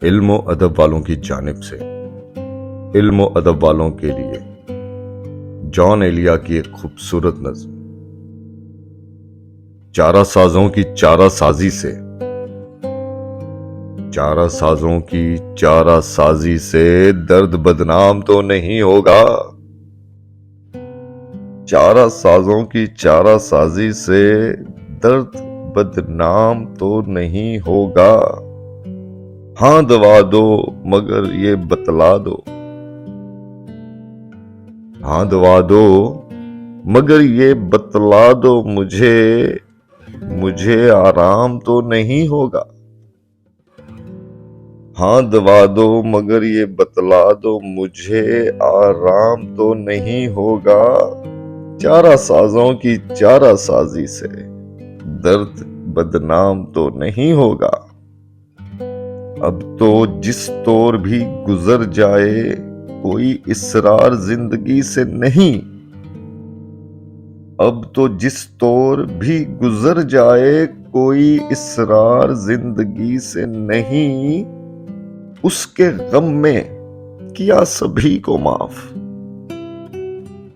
इल्म व अदब वालों की जानिब से इल्म व अदब वालों के लिए जॉन एलिया की एक खूबसूरत नज्म। चारा साजों की चारा साजी से चारा साजों की चारा साजी से दर्द बदनाम तो नहीं होगा। चारा साजों की चारा साजी से दर्द बदनाम तो नहीं होगा। हाँ दवा दो मगर ये बतला दो, हाँ दवा दो मगर ये बतला दो मुझे आराम तो नहीं होगा। हाँ दवा दो मगर ये बतला दो मुझे आराम तो नहीं होगा। चारा साजों की चारा साजी से दर्द बदनाम तो नहीं होगा। अब तो जिस तौर भी गुजर जाए कोई इसरार जिंदगी से नहीं। अब तो जिस तौर भी गुजर जाए कोई इसरार जिंदगी से नहीं। उसके गम में किया सभी को माफ,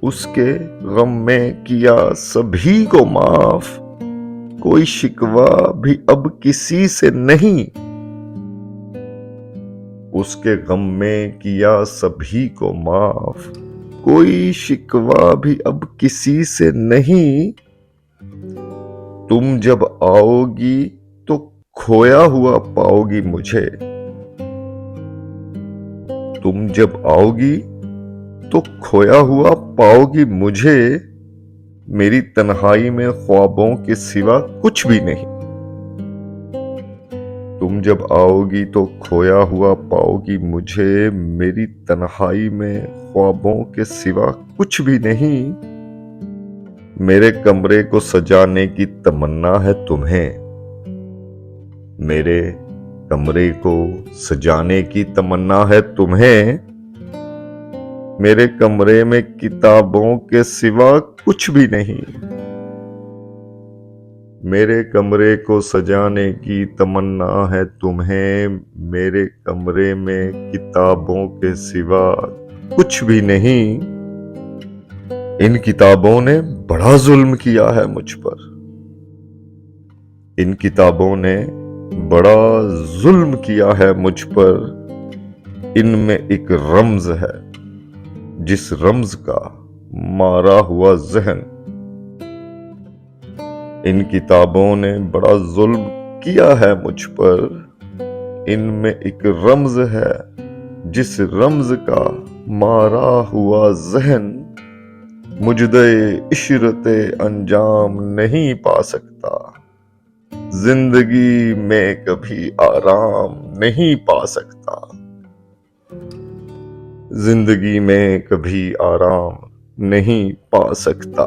उसके गम में किया सभी को माफ। कोई शिकवा भी अब किसी से नहीं। उसके गम में किया सभी को माफ, कोई शिकवा भी अब किसी से नहीं। तुम जब आओगी तो खोया हुआ पाओगी मुझे। तुम जब आओगी तो खोया हुआ पाओगी मुझे। मेरी तन्हाई में ख्वाबों के सिवा कुछ भी नहीं। तुम जब आओगी तो खोया हुआ पाओगी मुझे। मेरी तन्हाई में ख्वाबों के सिवा कुछ भी नहीं। मेरे कमरे को सजाने की तमन्ना है तुम्हें। मेरे कमरे को सजाने की तमन्ना है तुम्हें। मेरे कमरे में किताबों के सिवा कुछ भी नहीं। मेरे कमरे को सजाने की तमन्ना है तुम्हें। मेरे कमरे में किताबों के सिवा कुछ भी नहीं। इन किताबों ने बड़ा जुल्म किया है मुझ पर। इन किताबों ने बड़ा जुल्म किया है मुझ पर। इनमें एक रम्ज है जिस रम्ज का मारा हुआ जहन। इन किताबों ने बड़ा जुल्म किया है मुझ पर। इनमें एक रम्ज है जिस रम्ज का मारा हुआ जहन। मुजदे इशरते अंजाम नहीं पा सकता। जिंदगी में कभी आराम नहीं पा सकता। जिंदगी में कभी आराम नहीं पा सकता।